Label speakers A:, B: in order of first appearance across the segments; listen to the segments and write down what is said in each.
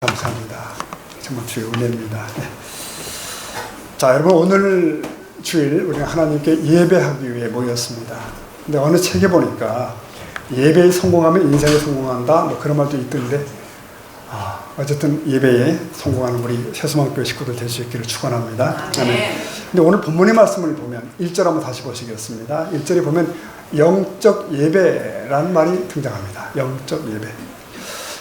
A: 감사합니다. 정말 주의 은혜입니다. 네. 자, 여러분 오늘 주일 우리가 하나님께 예배하기 위해 모였습니다. 근데 어느 책에 보니까 예배에 성공하면 인생에 성공한다 뭐 그런 말도 있던데 어쨌든 예배에 성공하는 우리 새소망교회 식구들 될 수 있기를 축원합니다. 아멘. 근데 오늘 본문의 말씀을 보면 1절 한번 다시 보시겠습니다. 1절에 보면 영적 예배라는 말이 등장합니다. 영적 예배.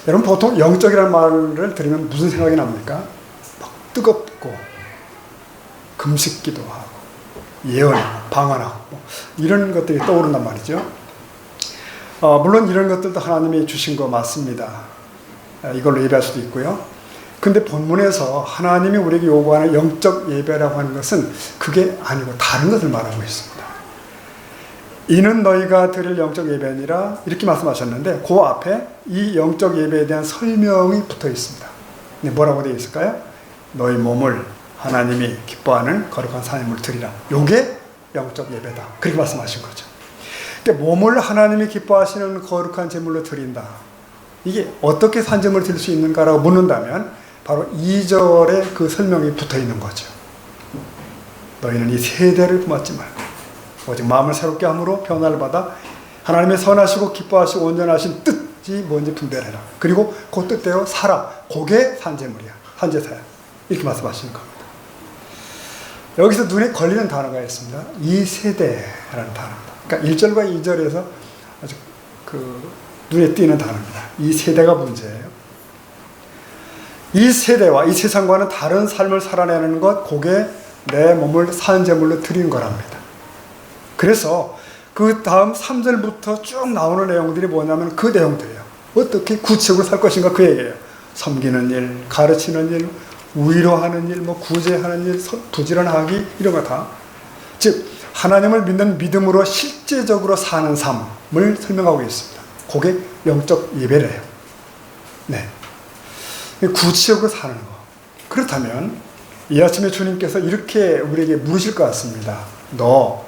A: 여러분 보통 영적이라는 말을 들으면 무슨 생각이 납니까? 막 뜨겁고 금식기도 하고 예언하고 방언하고 이런 것들이 떠오른단 말이죠. 물론 이런 것들도 하나님이 주신 거 맞습니다. 이걸로 예배할 수도 있고요. 근데 본문에서 하나님이 우리에게 요구하는 영적 예배라고 하는 것은 그게 아니고 다른 것을 말하고 있습니다. 이는 너희가 드릴 영적 예배니라 이렇게 말씀하셨는데 그 앞에 이 영적 예배에 대한 설명이 붙어 있습니다. 뭐라고 되어 있을까요? 너희 몸을 하나님이 기뻐하는 거룩한 산재물을 드리라. 요게 영적 예배다. 그렇게 말씀하신 거죠. 그러니까 몸을 하나님이 기뻐하시는 거룩한 제물로 드린다. 이게 어떻게 산재물을 드릴 수 있는가라고 묻는다면 바로 2절에 그 설명이 붙어 있는 거죠. 너희는 이 세대를 품었지 말고 오직 마음을 새롭게 함으로 변화를 받아 하나님의 선하시고 기뻐하시고 온전하신 뜻이 뭔지 분별해라. 그리고 그 뜻대로 살아. 그게 산재물이야. 산제사야. 이렇게 말씀하시는 겁니다. 여기서 눈에 걸리는 단어가 있습니다. 이 세대라는 단어입니다. 그러니까 1절과 2절에서 아주 눈에 띄는 단어입니다. 이 세대가 문제예요. 이 세대와 이 세상과는 다른 삶을 살아내는 것, 그게 내 몸을 산제물로 드린 거랍니다. 그래서 그 다음 3절부터 쭉 나오는 내용들이 뭐냐면 그 내용들이에요. 어떻게 구체적으로 살 것인가 그 얘기예요. 섬기는 일, 가르치는 일, 위로하는 일, 구제하는 일, 부지런하기 이런 거 다. 즉 하나님을 믿는 믿음으로 실제적으로 사는 삶을 설명하고 있습니다. 그게 영적 예배래요. 네. 구체적으로 사는 거. 그렇다면 이 아침에 주님께서 이렇게 우리에게 물으실 것 같습니다. 너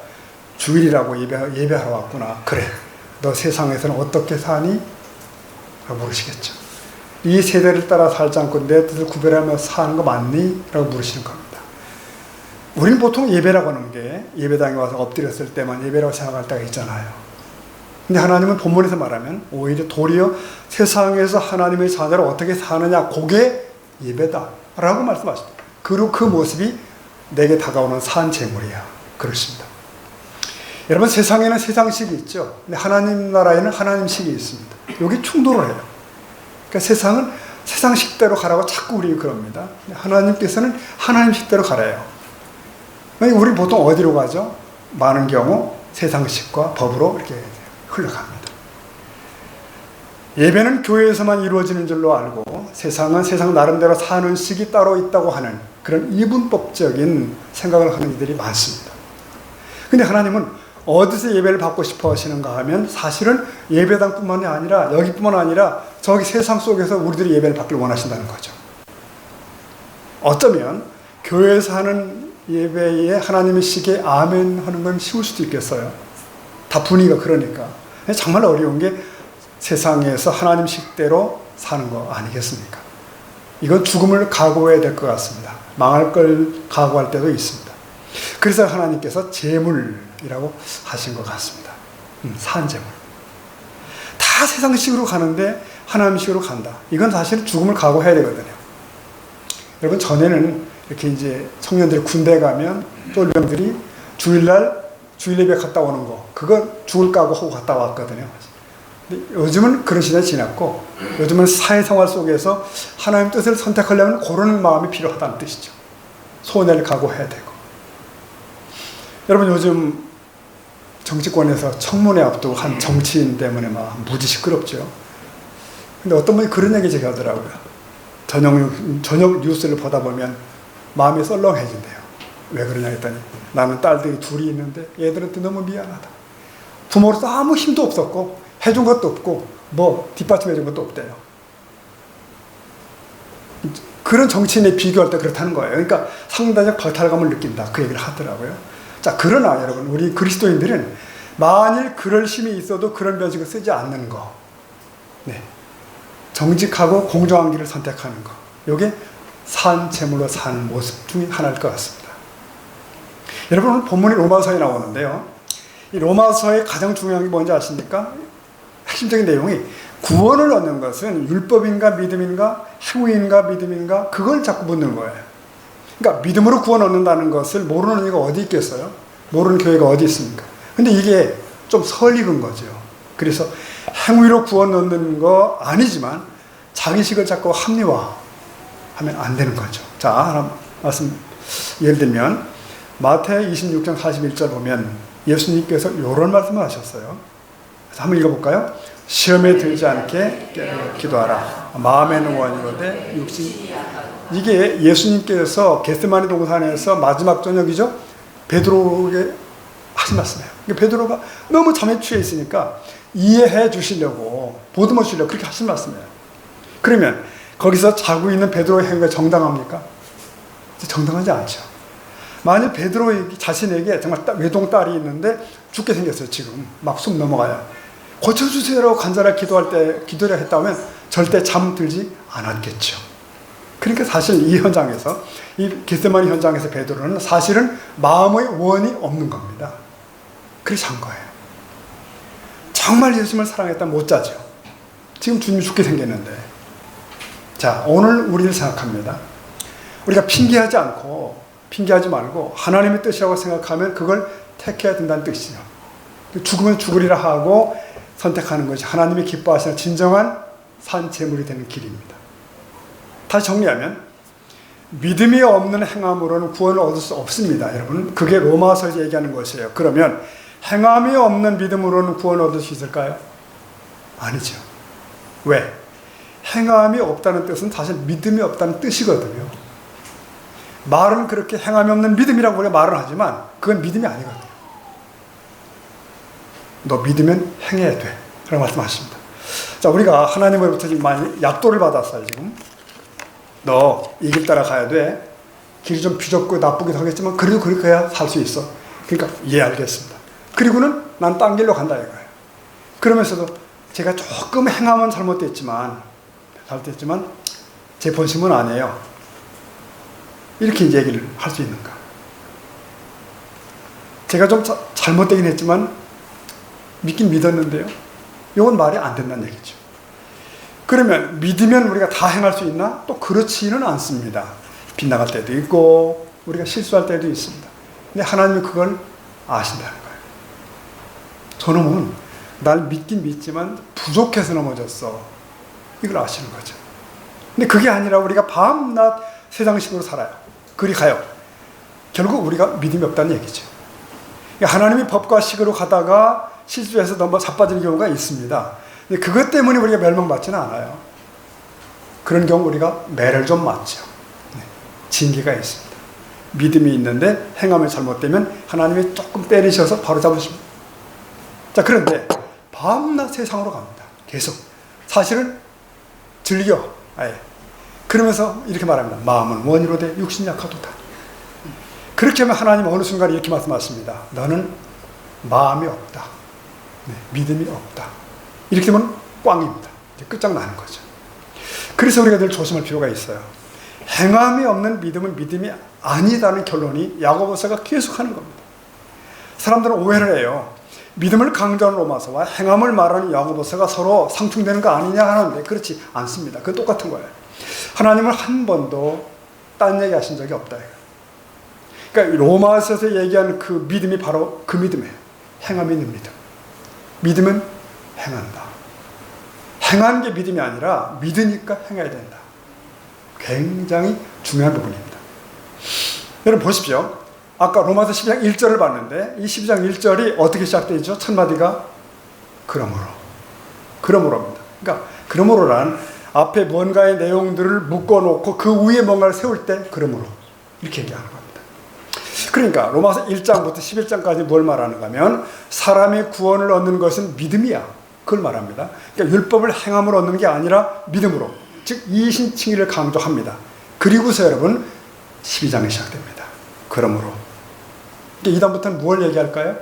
A: 주일이라고 예배하러 왔구나. 그래. 너 세상에서는 어떻게 사니? 라고 물으시겠죠. 이 세대를 따라 살지 않고 내 뜻을 구별하며 사는 거 맞니? 라고 물으시는 겁니다. 우리는 보통 예배라고 하는 게 예배당에 와서 엎드렸을 때만 예배라고 생각할 때가 있잖아요. 근데 하나님은 본문에서 말하면 오히려 도리어 세상에서 하나님의 자녀로 어떻게 사느냐 그게 예배다 라고 말씀하십니다. 그리고 그 모습이 내게 다가오는 산제물이야. 그렇습니다. 여러분 세상에는 세상식이 있죠. 근데 하나님 나라에는 하나님식이 있습니다. 여기 충돌을 해요. 그러니까 세상은 세상식대로 가라고 자꾸 우리 그럽니다. 하나님께서는 하나님식대로 가래요. 우리 보통 어디로 가죠? 많은 경우 세상식과 법으로 이렇게 흘러갑니다. 예배는 교회에서만 이루어지는 줄로 알고 세상은 세상 나름대로 사는 식이 따로 있다고 하는 그런 이분법적인 생각을 하는 이들이 많습니다. 근데 하나님은 어디서 예배를 받고 싶어 하시는가 하면 사실은 예배당뿐만이 아니라 여기뿐만 아니라 저기 세상 속에서 우리들이 예배를 받기를 원하신다는 거죠. 어쩌면 교회에서 하는 예배에 하나님의 식에 아멘 하는 건 쉬울 수도 있겠어요. 다 분위기가 그러니까. 정말 어려운 게 세상에서 하나님 식대로 사는 거 아니겠습니까? 이건 죽음을 각오해야 될 것 같습니다. 망할 걸 각오할 때도 있습니다. 그래서 하나님께서 제물이라고 하신 것 같습니다. 산제물. 다 세상식으로 가는데 하나님식으로 간다. 이건 사실 죽음을 각오해야 되거든요. 여러분 전에는 이렇게 이제 청년들이 군대 가면 똘병들이 주일날 주일 예배 갔다 오는 거 그거 죽을 각오하고 갔다 왔거든요. 근데 요즘은 그런 시대가 지났고 요즘은 사회생활 속에서 하나님 뜻을 선택하려면 그런 마음이 필요하다는 뜻이죠. 손해를 각오해야 되고. 여러분 요즘 정치권에서 청문회 앞두고 한 정치인 때문에 막 무지 시끄럽죠. 근데 어떤 분이 그런 얘기 제가 하더라고요. 저녁 뉴스를 보다 보면 마음이 썰렁해진대요. 왜 그러냐 했더니 나는 딸들이 둘이 있는데 얘들한테 너무 미안하다. 부모로서 아무 힘도 없었고 해준 것도 없고 뒷받침해준 것도 없대요. 그런 정치인에 비교할 때 그렇다는 거예요. 그러니까 상당히 박탈감을 느낀다. 그 얘기를 하더라고요. 자, 그러나 여러분 우리 그리스도인들은 만일 그럴 힘이 있어도 그런 변식을 쓰지 않는 거. 네. 정직하고 공정한 길을 선택하는 거. 이게 산 제물로 사는 모습 중에 하나일 것 같습니다. 여러분, 오늘 본문이 로마서에 나오는데요. 이 로마서의 가장 중요한 게 뭔지 아십니까? 핵심적인 내용이 구원을 얻는 것은 율법인가 믿음인가 행위인가 믿음인가 그걸 자꾸 묻는 거예요. 그러니까 믿음으로 구원 얻는다는 것을 모르는 이가 어디 있겠어요? 모르는 교회가 어디 있습니까? 근데 이게 좀 설익은 거죠. 그래서 행위로 구원 얻는 거 아니지만 자기식을 자꾸 합리화하면 안 되는 거죠. 자, 하나 말씀 예를 들면 마태 26장 41절 보면 예수님께서 이런 말씀을 하셨어요. 그래서 한번 읽어볼까요? 시험에 들지 않게 기도하라. 마음에는 원이로되 육신. 이게 예수님께서 겟세마네 동산에서 마지막 저녁이죠. 베드로에게 하신 말씀이에요. 베드로가 너무 잠에 취해 있으니까 이해해 주시려고 보듬어 주시려고 그렇게 하신 말씀이에요. 그러면 거기서 자고 있는 베드로의 행위가 정당합니까? 정당하지 않죠. 만약 베드로 자신에게 정말 외동딸이 있는데 죽게 생겼어요. 지금 막 숨 넘어가요. 고쳐주세요라고 간절하게 기도를 했다면 절대 잠들지 않았겠죠. 그러니까 사실 이 현장에서, 이 겟세마네 현장에서 베드로는 사실은 마음의 원이 없는 겁니다. 그래서 잔 거예요. 정말 예수님을 사랑했다면 못 자죠. 지금 주님이 죽게 생겼는데. 자, 오늘 우리를 생각합니다. 우리가 핑계하지 말고 하나님의 뜻이라고 생각하면 그걸 택해야 된다는 뜻이죠. 죽으면 죽으리라 하고 선택하는 것이 하나님이 기뻐하시는 진정한 산 제물이 되는 길입니다. 다시 정리하면 믿음이 없는 행함으로는 구원을 얻을 수 없습니다. 여러분, 그게 로마서에서 얘기하는 것이에요. 그러면 행함이 없는 믿음으로는 구원을 얻을 수 있을까요? 아니죠. 왜? 행함이 없다는 뜻은 사실 믿음이 없다는 뜻이거든요. 말은 그렇게 행함이 없는 믿음이라고 우리가 말을 하지만 그건 믿음이 아니거든요. 너 믿으면 행해야 돼. 그런 말씀하십니다. 자, 우리가 하나님으로부터 지금 많이 약도를 받았어요. 지금 너 이 길 따라 가야 돼. 길이 좀 비좁고 나쁘기도 하겠지만 그래도 그렇게 해야 살 수 있어. 그러니까 예, 알겠습니다. 그리고는 난 딴 길로 간다 이거예요. 그러면서도 제가 조금 행함은 잘못됐지만 제 본심은 아니에요. 이렇게 이제 얘기를 할 수 있는가? 제가 좀 잘못되긴 했지만 믿긴 믿었는데요. 이건 말이 안 된다는 얘기죠. 그러면 믿으면 우리가 다 행할 수 있나? 또 그렇지는 않습니다. 빗나갈 때도 있고 우리가 실수할 때도 있습니다. 근데 하나님은 그걸 아신다는 거예요. 저놈은 날 믿긴 믿지만 부족해서 넘어졌어. 이걸 아시는 거죠. 근데 그게 아니라 우리가 밤낮 세상식으로 살아요. 그리 가요. 결국 우리가 믿음이 없다는 얘기죠. 하나님이 법과 식으로 가다가 실수해서 너무 자빠지는 경우가 있습니다. 근데 그것 때문에 우리가 멸망받지는 않아요. 그런 경우 우리가 매를 좀 맞죠. 징계가 있습니다. 믿음이 있는데 행함이 잘못되면 하나님이 조금 때리셔서 바로 잡으십니다. 자, 그런데 밤낮 세상으로 갑니다. 계속. 사실은 즐겨. 아예. 그러면서 이렇게 말합니다. 마음은 원이로 돼 육신이 약하도다. 그렇게 하면 하나님은 어느 순간 이렇게 말씀하십니다. 너는 마음이 없다. 믿음이 없다. 이렇게 되면 꽝입니다. 이제 끝장나는 거죠. 그래서 우리가 늘 조심할 필요가 있어요. 행함이 없는 믿음은 믿음이 아니다는 결론이 야고보서가 계속하는 겁니다. 사람들은 오해를 해요. 믿음을 강조하는 로마서와 행함을 말하는 야고보서가 서로 상충되는 거 아니냐 하는데 그렇지 않습니다. 그건 똑같은 거예요. 하나님은 한 번도 딴 얘기 하신 적이 없다. 그러니까 로마서에서 얘기하는 그 믿음이 바로 그 믿음이에요. 행함이 있는 믿음. 믿음은 행한다. 행한 게 믿음이 아니라 믿으니까 행해야 된다. 굉장히 중요한 부분입니다. 여러분 보십시오. 아까 로마서 12장 1절을 봤는데 이 12장 1절이 어떻게 시작되어 있죠? 첫 마디가 그러므로입니다. 그러니까 그러므로란 앞에 뭔가의 내용들을 묶어놓고 그 위에 뭔가를 세울 때 그러므로 이렇게 얘기하는 겁니다. 그러니까 로마서 1장부터 11장까지 뭘 말하는가 하면 사람이 구원을 얻는 것은 믿음이야. 그걸 말합니다. 그러니까 율법을 행함으로 얻는 게 아니라 믿음으로. 즉 이신칭의를 강조합니다. 그리고서 여러분 12장이 시작됩니다. 그러므로 이 다음부터는 무엇을 얘기할까요?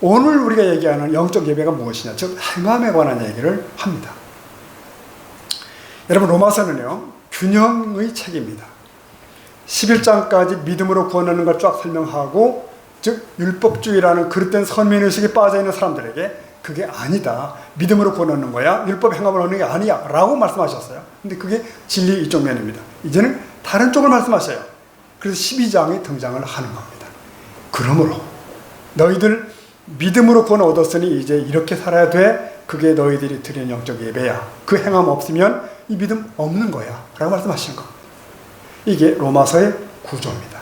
A: 오늘 우리가 얘기하는 영적 예배가 무엇이냐, 즉 행함에 관한 얘기를 합니다. 여러분 로마서는요 균형의 책입니다. 11장까지 믿음으로 구원하는 걸 쫙 설명하고, 즉 율법주의라는 그릇된 선민의식에 빠져있는 사람들에게 그게 아니다, 믿음으로 구원하는 거야, 율법 행함을 얻는 게 아니야 라고 말씀하셨어요. 근데 그게 진리 이쪽 면입니다. 이제는 다른 쪽을 말씀하셔요. 그래서 12장에 등장을 하는 겁니다. 그러므로 너희들 믿음으로 구원 얻었으니 이제 이렇게 살아야 돼. 그게 너희들이 드리는 영적 예배야. 그 행함 없으면 이 믿음 없는 거야 라고 말씀하시는 겁니다. 이게 로마서의 구조입니다.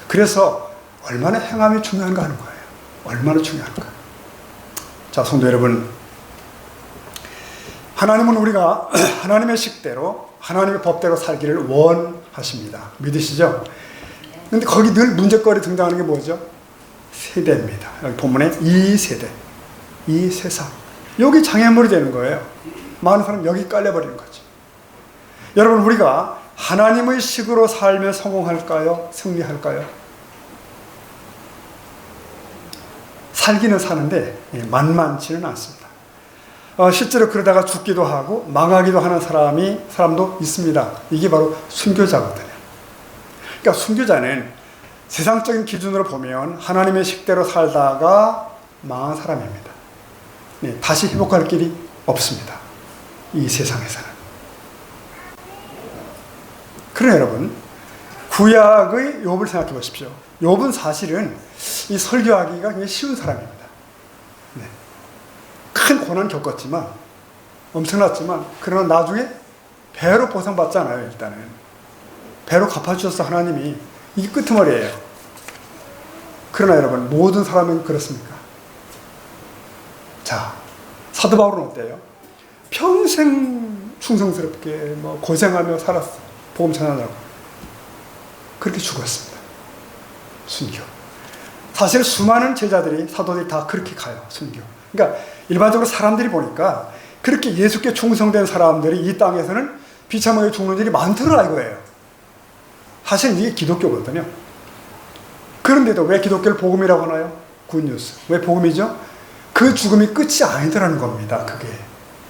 A: 그래서 얼마나 행함이 중요한가 하는 거예요. 얼마나 중요한가. 자, 성도 여러분, 하나님은 우리가 하나님의 식대로, 하나님의 법대로 살기를 원하십니다. 믿으시죠? 근데 거기 늘 문제거리 등장하는 게 뭐죠? 세대입니다. 여기 본문에 이 세대, 이 세상, 여기 장애물이 되는 거예요. 많은 사람 여기 깔려버리는 거죠. 여러분, 우리가 하나님의 식으로 살면 성공할까요? 승리할까요? 살기는 사는데 만만치는 않습니다. 실제로 그러다가 죽기도 하고 망하기도 하는 사람도 있습니다. 이게 바로 순교자거든요. 그러니까 순교자는 세상적인 기준으로 보면 하나님의 식대로 살다가 망한 사람입니다. 다시 회복할 길이 없습니다. 이 세상에서는. 그러나 여러분, 구약의 욥을 생각해 보십시오. 욥은 사실은 이 설교하기가 굉장히 쉬운 사람입니다. 큰 고난 겪었지만, 엄청났지만, 그러나 나중에 배로 보상받잖아요. 일단은 배로 갚아주셔서 하나님이. 이게 끄트머리예요. 그러나 여러분, 모든 사람은 그렇습니까? 자, 사도 바울은 어때요? 평생 충성스럽게 고생하며 살았어. 복음 전하려고. 그렇게 죽었습니다. 순교. 사실 수많은 제자들이, 사도들이 다 그렇게 가요. 순교. 그러니까 일반적으로 사람들이 보니까 그렇게 예수께 충성된 사람들이 이 땅에서는 비참하게 죽는 일이 많더라 이거예요. 사실 이게 기독교거든요. 그런데도 왜 기독교를 복음이라고 하나요? 굿뉴스. 왜 복음이죠? 그 죽음이 끝이 아니더라는 겁니다. 그게.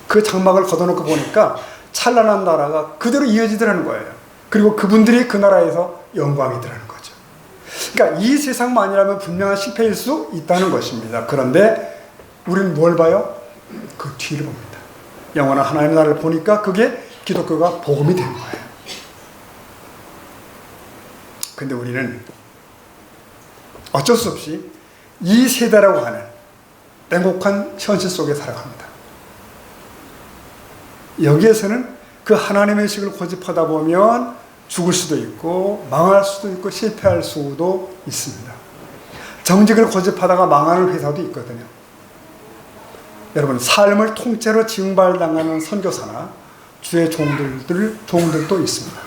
A: 그 장막을 걷어놓고 보니까 찬란한 나라가 그대로 이어지더라는 거예요. 그리고 그분들이 그 나라에서 영광이더라는 거죠. 그러니까 이 세상만이라면 분명한 실패일 수 있다는 것입니다. 그런데 우리는 뭘 봐요? 그 뒤를 봅니다. 영원한 하나님의 나라를 보니까 그게 기독교가 복음이 된 거예요. 근데 우리는 어쩔 수 없이 이 세대라고 하는 냉혹한 현실 속에 살아갑니다. 여기에서는 그 하나님의 식을 고집하다 보면 죽을 수도 있고 망할 수도 있고 실패할 수도 있습니다. 정직을 고집하다가 망하는 회사도 있거든요. 여러분, 삶을 통째로 징발당하는 선교사나 주의 종들도 있습니다.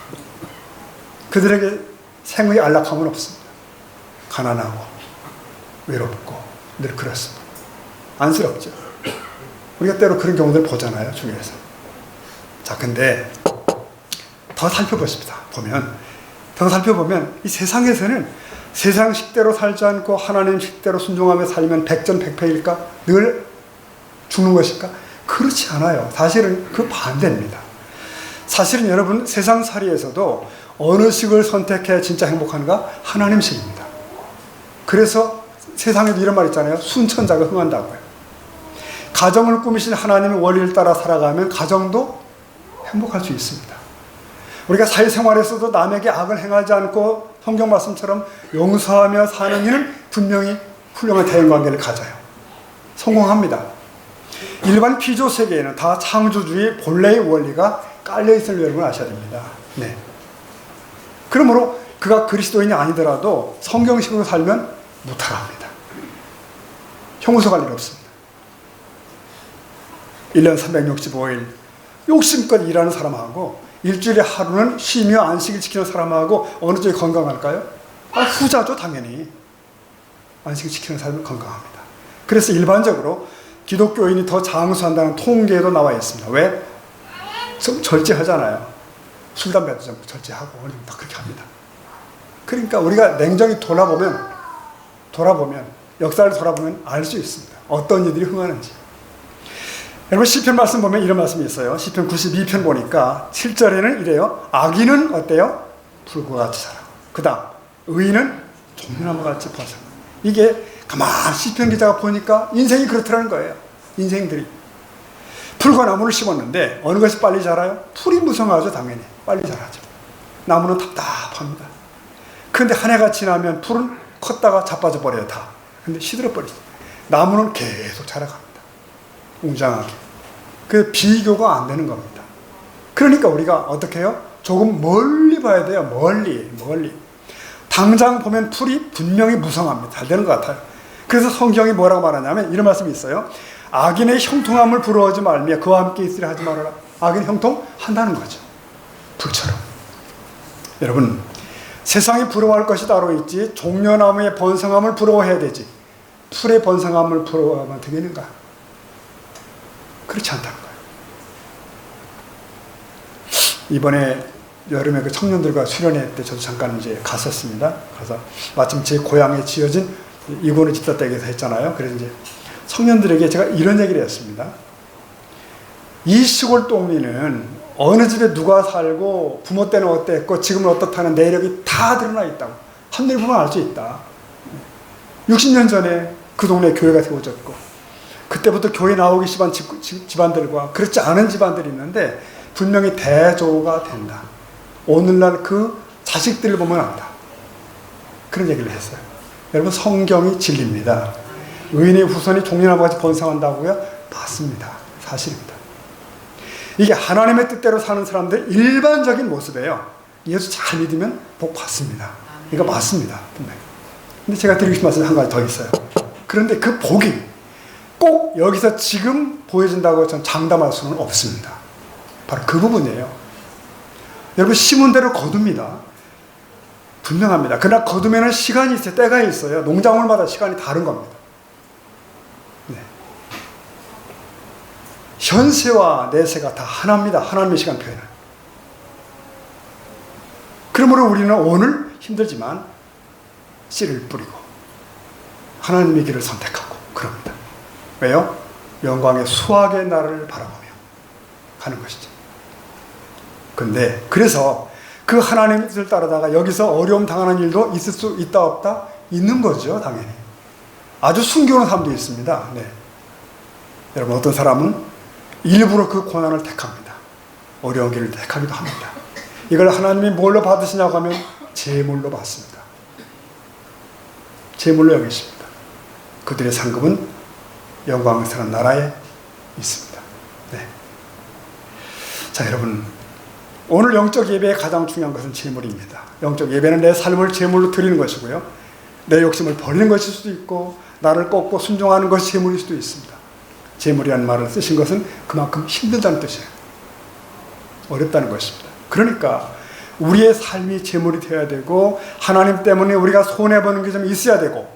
A: 그들에게 생의 안락함은 없습니다. 가난하고 외롭고 늘 그렇습니다. 안쓰럽죠. 우리가 때로 그런 경우들 보잖아요, 주위에서. 자, 근데 더 살펴보십시다. 더 살펴보면 이 세상에서는 세상 식대로 살지 않고 하나님 식대로 순종하며 살면 백전백패일까? 늘 죽는 것일까? 그렇지 않아요. 사실은 그 반대입니다. 사실은 여러분, 세상살이에서도 어느 식을 선택해 진짜 행복한가? 하나님 식입니다. 그래서 세상에도 이런 말 있잖아요. 순천자가 흥한다고요. 가정을 꾸미신 하나님의 원리를 따라 살아가면 가정도 행복할 수 있습니다. 우리가 사회생활에서도 남에게 악을 행하지 않고 성경 말씀처럼 용서하며 사는 이는 분명히 훌륭한 대인관계를 가져요. 성공합니다. 일반 피조 세계에는 다 창조주의 본래의 원리가 깔려있을 여러분 아셔야 됩니다. 네. 그러므로 그가 그리스도인이 아니더라도 성경식으로 살면 무탈합니다. 형소갈 일 없습니다. 1년 365일 욕심껏 일하는 사람하고 일주일에 하루는 쉬며 안식을 지키는 사람하고 어느 쪽이 건강할까요? 후자죠, 당연히. 안식을 지키는 사람은 건강합니다. 그래서 일반적으로 기독교인이 더 장수한다는 통계에도 나와 있습니다. 왜? 절제하잖아요. 술, 담배도 좀 절제하고 어느 정도 다 그렇게 합니다. 그러니까 우리가 냉정히 돌아보면 역사를 돌아보면 알 수 있습니다. 어떤 이들이 흥하는지. 여러분 시편 말씀 보면 이런 말씀이 있어요. 시편 92편 보니까 7절에는 이래요. 악인은 어때요? 불과 같이 살아. 그 다음 의인은 종려나무 같이 벗어나. 이게 가만 시편 기자가 보니까 인생이 그렇더라는 거예요. 인생들이 풀과 나무를 심었는데 어느 것이 빨리 자라요? 풀이 무성하죠. 당연히 빨리 자라죠. 나무는 답답합니다. 그런데 한 해가 지나면 풀은 컸다가 자빠져 버려요. 다. 근데 시들어 버리죠. 나무는 계속 자라갑니다. 웅장하게. 그 비교가 안 되는 겁니다. 그러니까 우리가 어떻게 해요? 조금 멀리 봐야 돼요. 멀리. 당장 보면 풀이 분명히 무성합니다. 잘 되는 것 같아요. 그래서 성경이 뭐라고 말하냐면 이런 말씀이 있어요. 악인의 형통함을 부러워하지 말며 그와 함께 있으려 하지 말아라. 악인 형통한다는 거죠. 불처럼. 여러분, 세상이 부러워할 것이 따로 있지 종려나무의 번성함을 부러워해야 되지 풀의 번성함을 부러워하면 되겠는가? 그렇지 않다는 거예요. 이번에 여름에 그 청년들과 수련회 때 저도 잠깐 이제 갔었습니다. 가서 마침 제 고향에 지어진 이고노 집사댁에서 했잖아요. 그래서 이제 청년들에게 제가 이런 얘기를 했습니다. 이 시골 동리는 어느 집에 누가 살고 부모 때는 어땠고 지금은 어떻다는 내력이 다 드러나 있다고. 한눈에 보면 알 수 있다. 60년 전에 그 동네에 교회가 세워졌고 그때부터 교회 나오기 시작한 집안들과 그렇지 않은 집안들이 있는데 분명히 대조가 된다. 오늘날 그 자식들을 보면 안다. 그런 얘기를 했어요. 여러분 성경이 진리입니다. 의인의 후손이 종려나무같이 번성한다고요? 맞습니다. 사실입니다. 이게 하나님의 뜻대로 사는 사람들의 일반적인 모습이에요. 예수 잘 믿으면 복 받습니다. 이거 맞습니다. 분명히. 근데 제가 드리고 싶은 말씀이 한 가지 더 있어요. 그런데 그 복이 꼭 여기서 지금 보여진다고 저는 장담할 수는 없습니다. 바로 그 부분이에요. 여러분 심은 대로 거둡니다. 분명합니다. 그러나 거두면 시간이 있어요. 때가 있어요. 농작물마다 시간이 다른 겁니다. 네. 현세와 내세가 다 하나입니다. 하나님의 시간표에는. 그러므로 우리는 오늘 힘들지만 씨를 뿌리고 하나님의 길을 선택하고 그럽니다. 왜요? 영광의 수확의 날을 바라보며 가는 것이죠. 근데 그래서 그 하나님의 뜻을 따르다가 여기서 어려움 당하는 일도 있을 수 있다 없다? 있는 거죠. 당연히. 아주 순교하는 사람도 있습니다. 네. 여러분 어떤 사람은 일부러 그 고난을 택합니다. 어려운 길을 택하기도 합니다. 이걸 하나님이 뭘로 받으시냐고 하면 제물로 받습니다. 제물로 여기십니다. 그들의 상급은 영광스러운 나라에 있습니다. 네. 자, 여러분 오늘 영적 예배의 가장 중요한 것은 제물입니다. 영적 예배는 내 삶을 제물로 드리는 것이고요. 내 욕심을 버리는 것일 수도 있고 나를 꺾고 순종하는 것이 제물일 수도 있습니다. 제물이라는 말을 쓰신 것은 그만큼 힘들다는 뜻이에요. 어렵다는 것입니다. 그러니까 우리의 삶이 제물이 되어야 되고 하나님 때문에 우리가 손해보는 게 좀 있어야 되고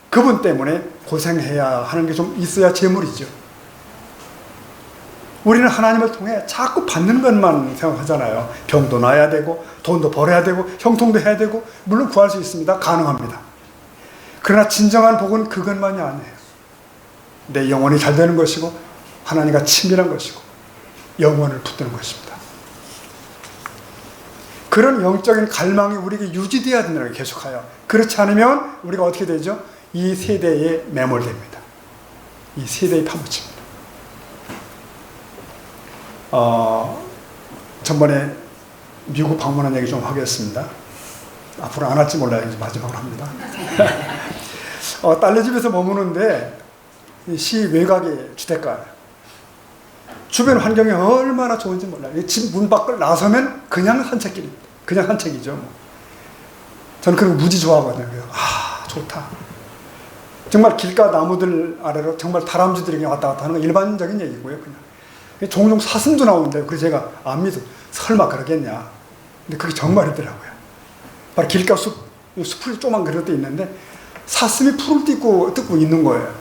A: 그분 때문에 고생해야 하는 게 좀 있어야 제물이죠. 우리는 하나님을 통해 자꾸 받는 것만 생각하잖아요. 병도 나야 되고 돈도 벌어야 되고 형통도 해야 되고 물론 구할 수 있습니다. 가능합니다. 그러나 진정한 복은 그것만이 아니에요. 내 영혼이 잘 되는 것이고 하나님과 친밀한 것이고 영혼을 붙드는 것입니다. 그런 영적인 갈망이 우리에게 유지되어야 된다는 게 계속해요. 그렇지 않으면 우리가 어떻게 되죠? 이 세대에 매몰됩니다. 이 세대에 파묻힙니다. 전번에 미국 방문한 얘기 좀 하겠습니다. 앞으로 안 할지 몰라요. 이제 마지막으로 합니다. 딸네 집에서 머무는데 시 외곽의 주택가 주변 환경이 얼마나 좋은지 몰라요. 집 문 밖을 나서면 그냥 산책길입니다. 그냥 산책이죠. 저는 그런 거 무지 좋아하거든요. 아 좋다. 정말 길가 나무들 아래로 정말 다람쥐들이 그냥 왔다 갔다 하는 건 일반적인 얘기고요. 그냥 종종 사슴도 나오는데요. 그래서 제가 안 믿어. 설마 그러겠냐. 근데 그게 정말이더라고요. 바로 길가 숲이 조그만 그런 데 있는데 사슴이 풀을 뜯고 있는 거예요.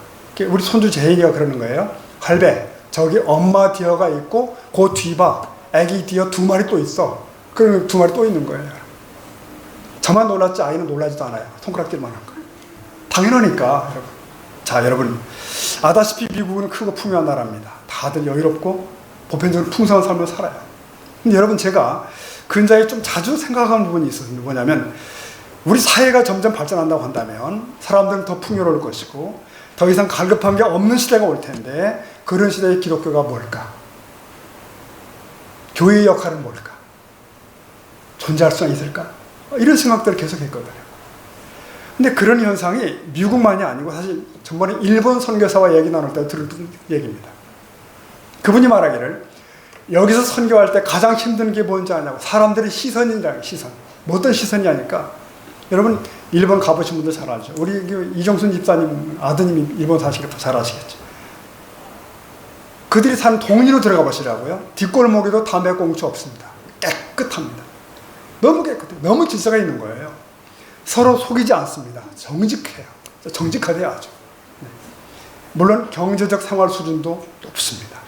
A: 우리 손주 재희가 그러는 거예요. 할배, 저기 엄마 디어가 있고 그 뒤봐 애기 디어 2마리 또 있어. 그러면 2마리 또 있는 거예요. 저만 놀랐지 아이는 놀라지도 않아요. 손가락질만 한 거예요. 당연하니까 여러분. 자, 여러분 아다시피 미국은 크고 풍요한 나라입니다. 다 다들 여유롭고 보편적으로 풍성한 삶을 살아요. 근데 여러분, 제가 근자에 좀 자주 생각하는 부분이 있었는데 뭐냐면, 우리 사회가 점점 발전한다고 한다면 사람들은 더 풍요로울 것이고 더 이상 갈급한 게 없는 시대가 올 텐데, 그런 시대의 기독교가 뭘까? 교회의 역할은 뭘까? 존재할 수 있을까? 이런 생각들을 계속 했거든요. 근데 그런 현상이 미국만이 아니고 사실 전번에 일본 선교사와 얘기 나눌 때 들은 얘기입니다. 그분이 말하기를, 여기서 선교할 때 가장 힘든 게 뭔지 아냐고. 사람들의 시선이라고. 시선. 뭐 어떤 시선이 아닐까? 여러분, 일본 가보신 분들 잘 알죠. 우리 이정순 집사님 아드님이 일본 사시니까 잘 아시겠죠. 그들이 사는 동리로 들어가 보시라고요. 뒷골목에도 담배 꽁초 없습니다. 깨끗합니다. 너무 깨끗해요. 너무 질서가 있는 거예요. 서로 속이지 않습니다. 정직해요. 정직하대요, 아주. 물론 경제적 생활 수준도 높습니다.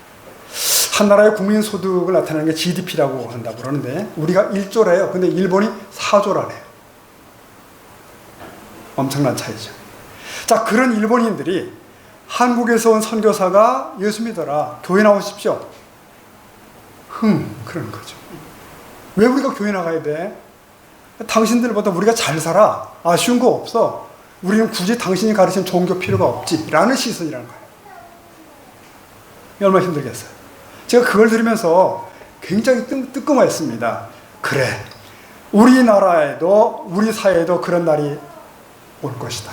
A: 한 나라의 국민 소득을 나타내는 게 GDP라고 한다고 그러는데, 우리가 1조래요. 근데 일본이 4조라네요. 엄청난 차이죠. 자, 그런 일본인들이 한국에서 온 선교사가 예수 믿어라, 교회 나오십시오. 그러는 거죠. 왜 우리가 교회 나가야 돼? 당신들보다 우리가 잘 살아. 아쉬운 거 없어. 우리는 굳이 당신이 가르친 종교 필요가 없지. 라는 시선이라는 거예요. 얼마나 힘들겠어요. 제가 그걸 들으면서 굉장히 뜨끔했습니다. 그래, 우리나라에도 우리 사회에도 그런 날이 올 것이다.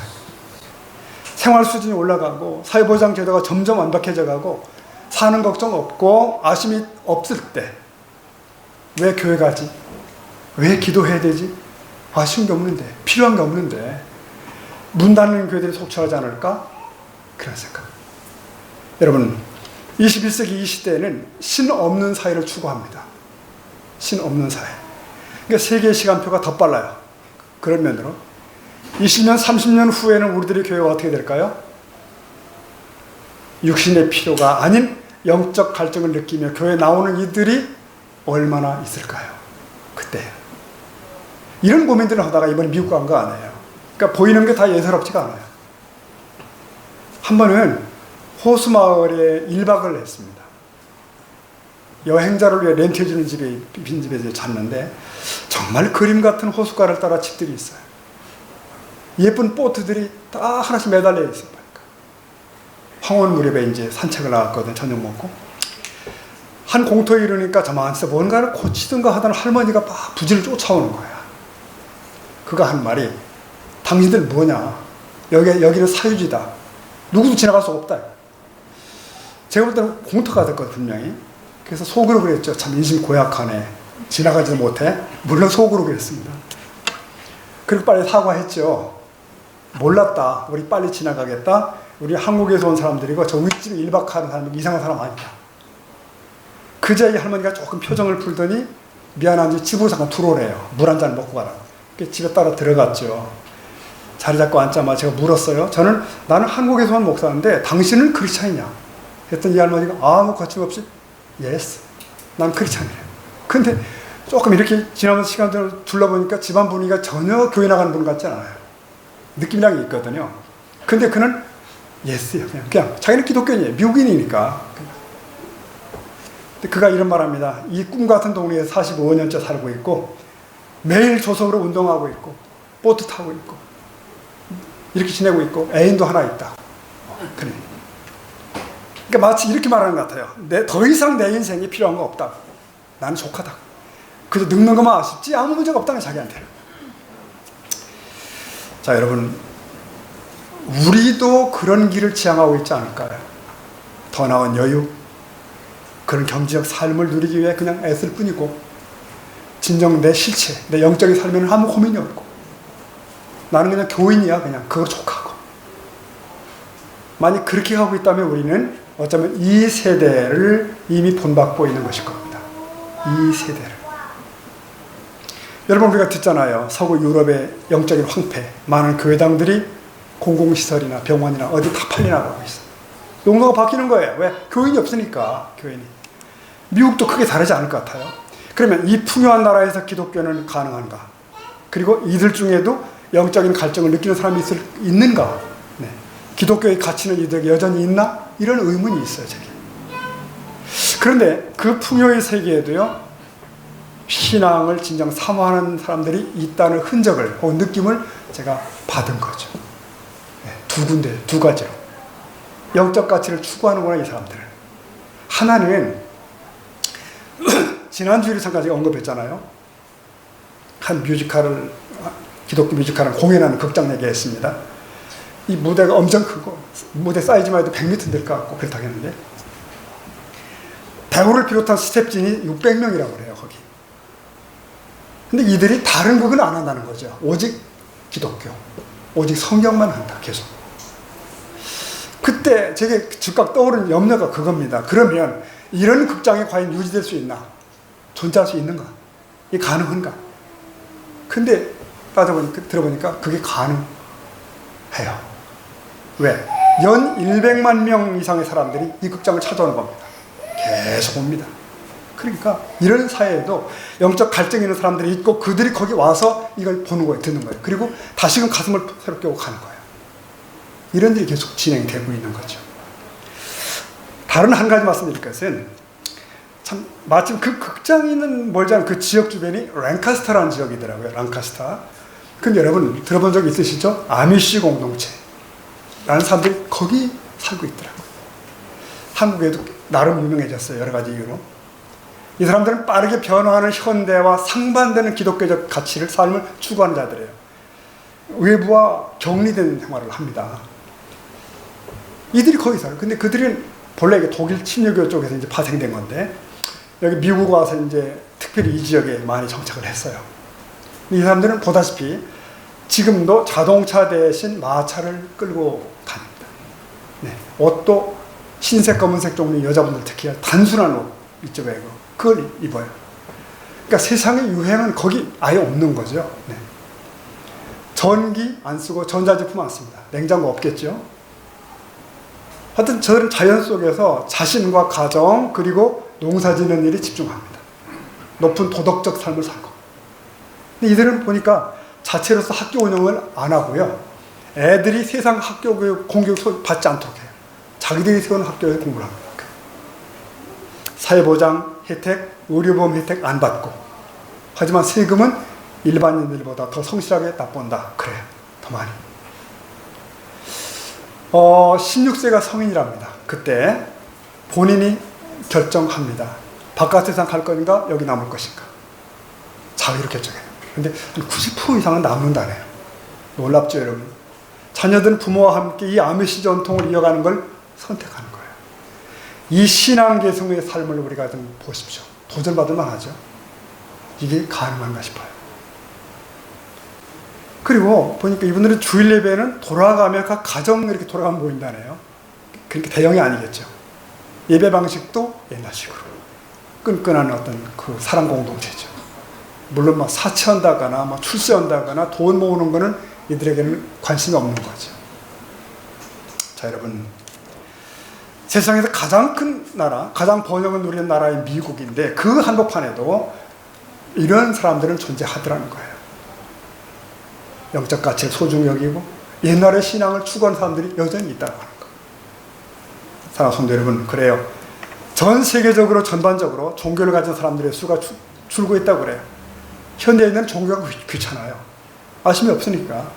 A: 생활 수준이 올라가고 사회보장 제도가 점점 완벽해져 가고 사는 걱정 없고 아쉬움이 없을 때 왜 교회 가지? 왜 기도해야 되지? 아쉬운 게 없는데, 필요한 게 없는데 문 닫는 교회들이 속출하지 않을까? 그런 생각. 여러분, 21세기 이 시대에는 신 없는 사회를 추구합니다. 신 없는 사회. 그러니까 세계의 시간표가 더 빨라요. 그런 면으로 20년, 30년 후에는 우리들의 교회가 어떻게 될까요? 육신의 필요가 아닌 영적 갈증을 느끼며 교회에 나오는 이들이 얼마나 있을까요? 그때. 이런 고민들을 하다가 이번에 미국 간 거 아니에요. 그러니까 보이는 게 다 예사롭지가 않아요. 한 번은 호수마을에 1박을 했습니다. 여행자를 위해 렌트해주는 집에, 빈집에 잤는데 정말 그림 같은 호숫가를 따라 집들이 있어요. 예쁜 보트들이 다 하나씩 매달려 있어요. 황혼 무렵에 이제 산책을 나갔거든요. 저녁 먹고. 한 공터에 이르니까 저만서 뭔가를 고치든가 하던 할머니가 막 부지를 쫓아오는 거야. 그가 한 말이, 당신들 뭐냐? 여기는 사유지다. 누구도 지나갈 수 없다. 제가 볼 때는 공터가 됐거든요, 분명히. 그래서 속으로 그랬죠. 참 인심 고약하네. 지나가지도 못해. 물론 속으로 그랬습니다. 그리고 빨리 사과했죠. 몰랐다. 우리 빨리 지나가겠다. 우리 한국에서 온 사람들이고 저 윗집에 1박 하는 사람이 이상한 사람 아니다. 그제 이 할머니가 조금 표정을 풀더니 미안한지 집으로 잠깐 들어오래요. 물 한 잔 먹고 가라고. 집에 따라 들어갔죠. 자리 잡고 앉자마자 제가 물었어요. 나는 한국에서 온 목사인데 당신은 크리스찬이냐? 했더니 이 할머니가 아무 거침없이 예스. 난 크리스찬이래요. 근데 조금 이렇게 지나면서 시간을 둘러보니까 집안 분위기가 전혀 교회 나가는 분 같지 않아요. 느낌이랑 있거든요. 근데 그는 예스예요. 그냥 자기는 기독교인이에요. 미국인이니까. 근데 그가 이런 말 합니다. 이 꿈 같은 동네에 45년째 살고 있고 매일 조석으로 운동하고 있고 보트 타고 있고 이렇게 지내고 있고 애인도 하나 있다. 그래. 그러니까 마치 이렇게 말하는 것 같아요. 더 이상 내 인생에 필요한 거 없다. 나는 족하다. 그저 늙는 것만 아쉽지 아무 문제가 없다는 자기한테. 자, 여러분, 우리도 그런 길을 지향하고 있지 않을까요? 더 나은 여유, 그런 경제적 삶을 누리기 위해 그냥 애쓸 뿐이고 진정 내 실체, 내 영적인 삶에는 아무 고민이 없고 나는 그냥 교인이야. 그냥 그걸 족하고. 만약 그렇게 하고 있다면 우리는 어쩌면 이 세대를 이미 본받고 있는 것일 겁니다. 이 세대를. 여러분, 우리가 듣잖아요. 서구 유럽의 영적인 황폐, 많은 교회당들이 공공시설이나 병원이나 어디 다 팔려나가고 있어요. 용도가 바뀌는 거예요. 왜? 교인이 없으니까. 교인이. 미국도 크게 다르지 않을 것 같아요. 그러면 이 풍요한 나라에서 기독교는 가능한가? 그리고 이들 중에도 영적인 갈증을 느끼는 사람이 있는가? 네. 기독교의 가치는 이들에게 여전히 있나? 이런 의문이 있어요, 제게. 그런데 그 풍요의 세계에도요, 신앙을 진정 사모하는 사람들이 있다는 흔적을 혹은 느낌을 제가 받은 거죠. 두 군데, 두 가지로. 영적 가치를 추구하는구나, 이 사람들은. 하나는 지난주에 잠깐 제가 언급했잖아요. 한 뮤지컬을, 기독교 뮤지컬을 공연하는 극장 얘기했습니다. 이 무대가 엄청 크고 무대 사이즈만 해도 100m 될 것 같고 그렇다고 했는데, 배우를 비롯한 스태프진이 600명이라고 그래요, 거기. 근데 이들이 다른 극은 안 한다는 거죠. 오직 기독교, 오직 성경만 한다, 계속. 그때 제게 즉각 떠오른 염려가 그겁니다. 그러면 이런 극장이 과연 유지될 수 있나? 존재할 수 있는가? 이게 가능한가? 근데 들어보니까 그게 가능해요. 왜? 연 100만 명 이상의 사람들이 이 극장을 찾아오는 겁니다. 계속 옵니다. 그러니까 이런 사회에도 영적 갈증이 있는 사람들이 있고 그들이 거기 와서 이걸 보는 거예요, 듣는 거예요. 그리고 다시금 가슴을 새롭게 오고 가는 거예요. 이런 일이 계속 진행되고 있는 거죠. 다른 한 가지 말씀드릴 것은, 참 마침 그 극장이 있는 멀지 않은 그 지역 주변이 랑카스터라는 지역이더라고요. 랑카스터. 근데 여러분 들어본 적 있으시죠? 아미시 공동체 라는 사람들이 거기 살고 있더라고요. 한국에도 나름 유명해졌어요, 여러 가지 이유로. 이 사람들은 빠르게 변화하는 현대와 상반되는 기독교적 가치를, 삶을 추구하는 자들이에요. 외부와 격리된 생활을 합니다. 이들이 거기 살아요. 근데 그들은 본래 이게 독일 침례교 쪽에서 이제 파생된 건데, 여기 미국 와서 이제 특별히 이 지역에 많이 정착을 했어요. 이 사람들은 보다시피 지금도 자동차 대신 마차를 끌고 다닙니다. 네. 옷도 흰색, 검은색 종류, 여자분들 특히 단순한 옷 있죠, 왜 그걸 입어요. 그러니까 세상의 유행은 거기 아예 없는 거죠. 네. 전기 안 쓰고 전자제품 안 씁니다. 냉장고 없겠죠. 하여튼 저들은 자연 속에서 자신과 가정 그리고 농사 짓는 일에 집중합니다. 높은 도덕적 삶을 살고. 근데 이들은 보니까 자체로서 학교 운영을 안 하고요, 애들이 세상 학교 교육, 공교육 받지 않도록 해요. 자기들이 세우는 학교에서 공부를 합니다. 사회보장 혜택, 의료보험 혜택 안 받고, 하지만 세금은 일반인들보다 더 성실하게 납본다. 그래요, 더 많이. 16세가 성인이랍니다. 그때 본인이 결정합니다. 바깥 세상 갈 것인가, 여기 남을 것인가. 자기로 결정해요. 근데 90% 이상은 남는다네요. 놀랍죠, 여러분? 자녀들은 부모와 함께 이 아미시 전통을 이어가는 걸 선택하는 거예요. 이 신앙 계승의 삶을 우리가 좀 보십시오. 도전받을 만하죠. 이게 가능한가 싶어요. 그리고 보니까 이분들은 주일 예배는 돌아가면 각 가정 이렇게 돌아가면 모인다네요. 그러니까 대형이 아니겠죠. 예배 방식도 옛날식으로 끈끈한 어떤 그 사랑 공동체죠. 물론 막 사치한다거나 막 출세한다거나 돈 모으는 거는 이들에게는 관심이 없는 거죠. 자, 여러분, 세상에서 가장 큰 나라, 가장 번영을 누리는 나라인 미국인데 그 한복판에도 이런 사람들은 존재하더라는 거예요. 영적 가치를 소중히 여기고 옛날의 신앙을 추구하는 사람들이 여전히 있다고 하는 거예요. 사랑하는 성도 여러분, 그래요. 전 세계적으로 전반적으로 종교를 가진 사람들의 수가 줄고 있다고 그래요. 현대에는 종교가 귀찮아요. 아심이 없으니까.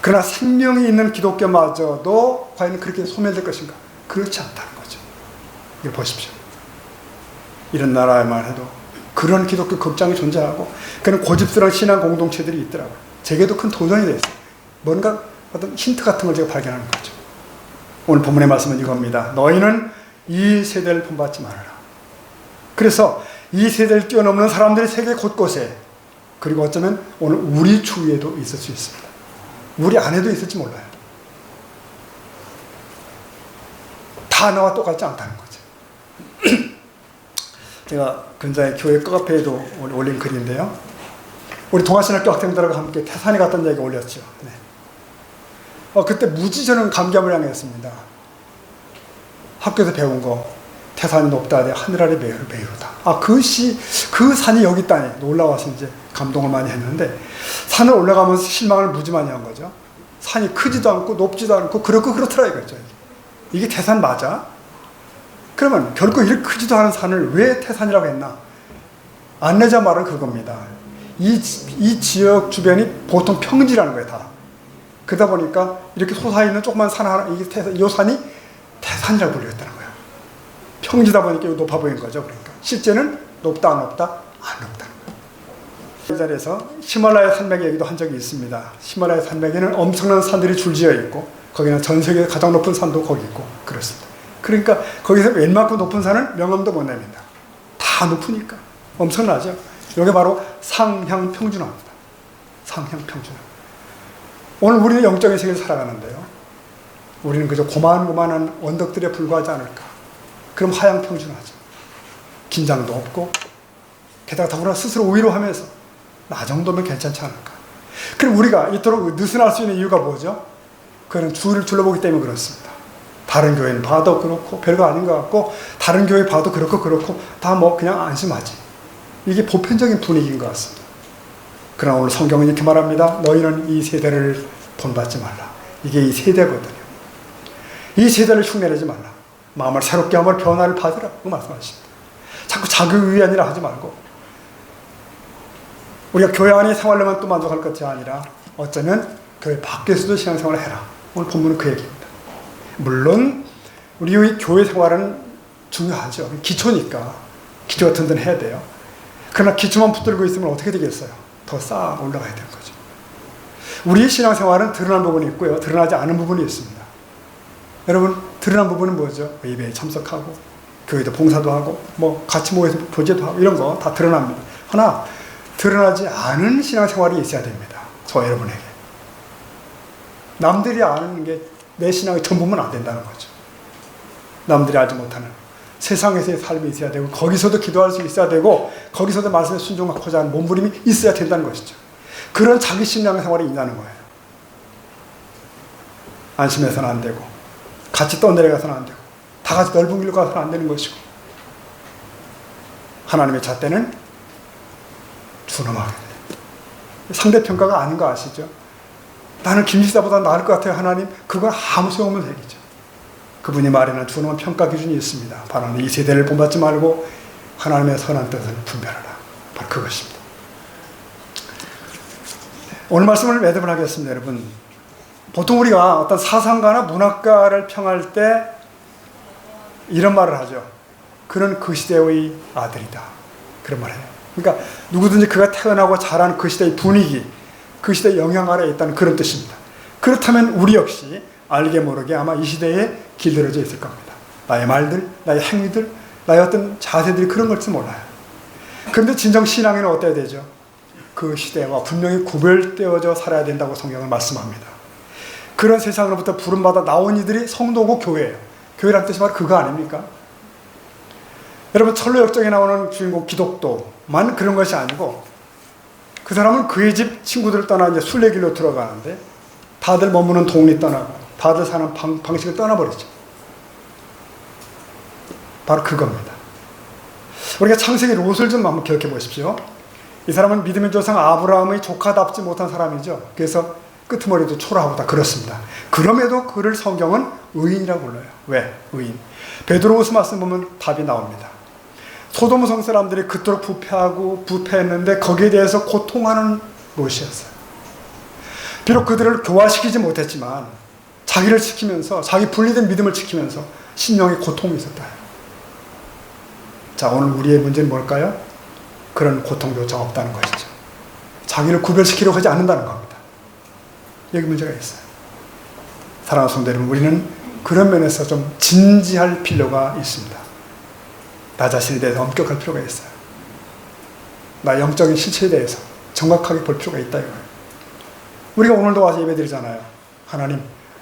A: 그러나 생명이 있는 기독교마저도 과연 그렇게 소멸될 것인가? 그렇지 않다는 거죠. 이걸 보십시오. 이런 나라에만 해도 그런 기독교 극장이 존재하고 그런 고집스러운 신앙 공동체들이 있더라고요. 제게도 큰 도전이 됐어요. 뭔가 어떤 힌트 같은 걸 제가 발견하는 거죠. 오늘 본문의 말씀은 이겁니다. 너희는 이 세대를 본받지 말아라. 그래서 이 세대를 뛰어넘는 사람들이 세계 곳곳에, 그리고 어쩌면 오늘 우리 주위에도 있을 수 있습니다. 우리 안에도 있을지 몰라요. 다 나와 똑같지 않다는 거죠. 제가 근자의 교회 카페에도 올린 글인데요. 우리 동아신학교 학생들하고 함께 태산에 갔던 얘기 올렸죠. 네. 그때 무지저는 감격을 향했습니다. 학교에서 배운 거, 태산이 높다 하되 하늘 아래 매유로다. 그 산이 여기 있다니 놀라워서 이제 감동을 많이 했는데, 산을 올라가면서 실망을 무지 많이 한 거죠. 산이 크지도 않고 높지도 않고 그렇고 그렇더라 이거죠. 이게 태산 맞아? 그러면 결코 이렇게 크지도 않은 산을 왜 태산이라고 했나? 안내자 말은 그겁니다. 이 지역 주변이 보통 평지라는 거예요, 다. 그러다 보니까 이렇게 솟아있는 조그만 산 하나, 이 산이 태산이라고 불렸다는 거예요. 평지다 보니까 높아 보이는 거죠. 그러니까 실제는 높다 안 높다는 거예요. 이 자리에서 히말라야 산맥 얘기도 한 적이 있습니다. 히말라야 산맥에는 엄청난 산들이 줄지어 있고 거기는 전 세계 가장 높은 산도 거기 있고 그렇습니다. 그러니까 거기서 웬만큼 높은 산은 명함도 못 냅니다. 다 높으니까 엄청나죠. 이게 바로 상향평준화입니다. 상향평준화. 오늘 우리는 영적인 세계를 살아가는데요. 우리는 그저 고만고만한 언덕들에 불과하지 않을까. 그럼 하향평준화죠. 긴장도 없고 게다가 더불어 스스로 위로하면서 나 정도면 괜찮지 않을까. 그럼 우리가 이토록 느슨할 수 있는 이유가 뭐죠? 그는 주를 둘러보기 때문에 그렇습니다. 다른 교회는 봐도 그렇고 별거 아닌 것 같고 다른 교회 봐도 그렇고 다 뭐 그냥 안심하지. 이게 보편적인 분위기인 것 같습니다. 그러나 오늘 성경은 이렇게 말합니다. 너희는 이 세대를 본받지 말라. 이게 이 세대거든요. 이 세대를 흉내내지 말라. 마음을 새롭게 함을 변화를 받으라. 그 말씀하십니다. 자꾸 자기위안이라 하지 말고 우리가 교회 안의 생활로만 또 만족할 것이 아니라 어쩌면 교회 밖에서도 신앙생활을 해라. 오늘 본문은 그 얘기입니다. 물론 우리 교회 생활은 중요하죠. 기초니까 기초가 든든해야 돼요. 그러나 기초만 붙들고 있으면 어떻게 되겠어요? 더 쌓아 올라가야 되는 거죠. 우리 신앙생활은 드러난 부분이 있고요. 드러나지 않은 부분이 있습니다. 여러분 드러난 부분은 뭐죠? 예배에 참석하고 교회도 봉사도 하고 뭐 같이 모여서 교제도 하고 이런 거 다 드러납니다. 하나 드러나지 않은 신앙생활이 있어야 됩니다. 저 여러분에게. 남들이 아는 게 내 신앙의 전부면 안 된다는 거죠. 남들이 알지 못하는 세상에서의 삶이 있어야 되고 거기서도 기도할 수 있어야 되고 거기서도 말씀에 순종하고자 하는 몸부림이 있어야 된다는 것이죠. 그런 자기 신앙생활이 있다는 거예요. 안심해서는 안 되고 같이 떠내려가서는 안 되고 다 같이 넓은 길로 가서는 안 되는 것이고 하나님의 잣대는 준엄하게 돼요. 상대평가가 아닌 거 아시죠? 나는 김지사보다 나을 것 같아요 하나님. 그건 아무 소용없는 얘기죠. 그분이 말에는 준엄한 평가 기준이 있습니다. 바로 이 세대를 본받지 말고 하나님의 선한 뜻을 분별하라. 바로 그것입니다. 오늘 말씀을 매듭을 하겠습니다. 여러분 보통 우리가 어떤 사상가나 문학가를 평할 때 이런 말을 하죠. 그는 그 시대의 아들이다. 그런 말을 해요. 그러니까 누구든지 그가 태어나고 자란 그 시대의 분위기, 그 시대의 영향 아래에 있다는 그런 뜻입니다. 그렇다면 우리 역시 알게 모르게 아마 이 시대에 길들여져 있을 겁니다. 나의 말들, 나의 행위들, 나의 어떤 자세들이 그런 걸지 몰라요. 그런데 진정 신앙에는 어때야 되죠? 그 시대와 분명히 구별되어져 살아야 된다고 성경은 말씀합니다. 그런 세상으로부터 부름받아 나온 이들이 성도고 교회예요. 교회란 뜻이 바로 그거 아닙니까? 여러분 철로 역정에 나오는 주인공 기독도만 그런 것이 아니고 그 사람은 그의 집 친구들을 떠나 이제 순례길로 들어가는데 다들 머무는 동리 떠나고 다들 사는 방식을 떠나버리죠. 바로 그겁니다. 우리가 창세기 롯을 좀 한번 기억해 보십시오. 이 사람은 믿음의 조상 아브라함의 조카답지 못한 사람이죠. 그래서 끄트머리도 초라하고 다 그렇습니다. 그럼에도 그를 성경은 의인이라고 불러요. 왜? 의인. 베드로후서 말씀 보면 답이 나옵니다. 소돔 성 사람들이 그토록 부패했는데 거기에 대해서 고통하는 롯이었어요. 비록 그들을 교화시키지 못했지만 자기를 지키면서 자기 분리된 믿음을 지키면서 심령의 고통이 있었다. 자, 오늘 우리의 문제는 뭘까요? 그런 고통조차 없다는 것이죠. 자기를 구별시키려고 하지 않는다는 겁니다. 여기 문제가 있어요. 사랑하는 성도 여러분, 우리는 그런 면에서 좀 진지할 필요가 있습니다. 나 자신에 대해서 엄격할 필요가 있어요. 나 영적인 실체에 대해서 정확하게 볼 필요가 있다 이거예요. 우리가 오늘도 와서 예배드리잖아요. 하나님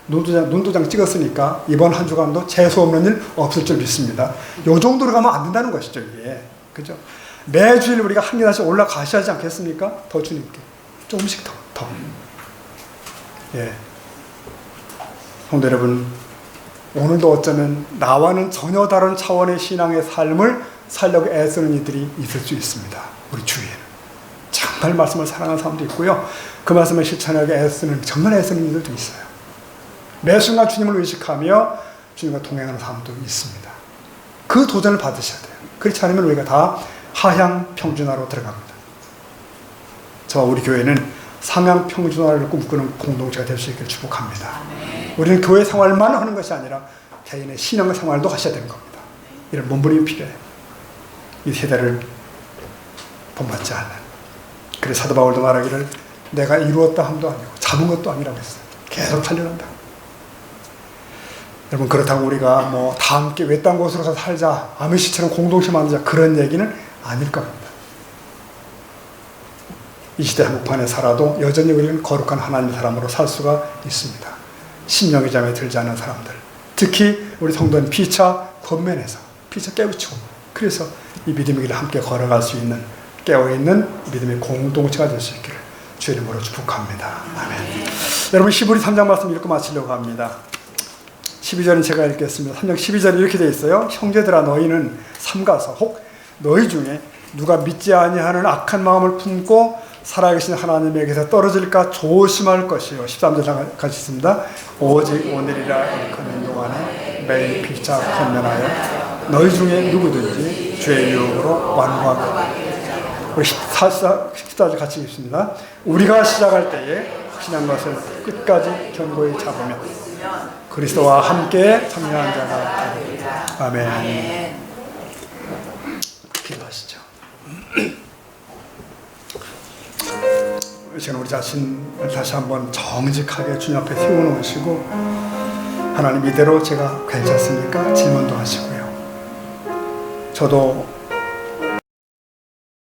A: 눈도장 찍었으니까 이번 한 주간도 재수 없는 일 없을 줄 믿습니다. 요 정도로 가면 안 된다는 것이죠. 이게 그죠? 매주일 우리가 한 계단씩 올라가셔야 하지 않겠습니까? 더 주님께 조금씩 더 예. 성도 여러분, 오늘도 어쩌면 나와는 전혀 다른 차원의 신앙의 삶을 살려고 애쓰는 이들이 있을 수 있습니다. 우리 주위에는 정말 말씀을 사랑하는 사람도 있고요. 그 말씀을 실천하기 정말 애쓰는 이들도 있어요. 매 순간 주님을 의식하며 주님과 동행하는 사람도 있습니다. 그 도전을 받으셔야 돼요. 그렇지 않으면 우리가 다 하향 평준화로 들어갑니다. 저와 우리 교회는 상향 평준화를 꿈꾸는 공동체가 될 수 있기를 축복합니다. 우리는 교회 생활만 하는 것이 아니라 개인의 신앙 생활도 하셔야 되는 겁니다. 이런 몸부림이 필요해요. 이 세대를 본받지 않는. 그래서 사도 바울도 말하기를 내가 이루었다 함도 아니고 잡은 것도 아니라고 했어요. 계속 달려간다. 여러분, 그렇다고 우리가 뭐 다 함께 외딴 곳으로 가서 살자, 아메시처럼 공동체 만들자, 그런 얘기는 아닐 겁니다. 이 시대 한복판에 살아도 여전히 우리는 거룩한 하나님의 사람으로 살 수가 있습니다. 심령의 잠에 들지 않은 사람들, 특히 우리 성도는 피차 권면해서 피차 깨우치고, 그래서 이 믿음의 길을 함께 걸어갈 수 있는 깨어있는 믿음의 공동체가 될 수 있기를 주의 이름으로 축복합니다. 아멘. 여러분, 히브리 3장 말씀 읽고 마치려고 합니다. 12절은 제가 읽겠습니다. 3장 12절에 이렇게 되어 있어요. 형제들아, 너희는 삼가서 혹 너희 중에 누가 믿지 아니하는 악한 마음을 품고 살아계신 하나님에게서 떨어질까 조심할 것이요. 13절 같이 있습니다. 오직 오늘이라 일컫는 동안에 매일 피차 권면하여 너희 중에 누구든지 죄의 유혹으로 완고하고. 우리 14절 같이 읽습니다. 우리가 시작할 때에 확신한 것을 끝까지 견고히 잡으면 그리스도와 함께 참여한 자가 되리라. 아멘. 기도하시죠. 지금 우리 자신을 다시 한번 정직하게 주님 앞에 세워놓으시고, 하나님 이대로 제가 괜찮습니까? 질문도 하시고요. 저도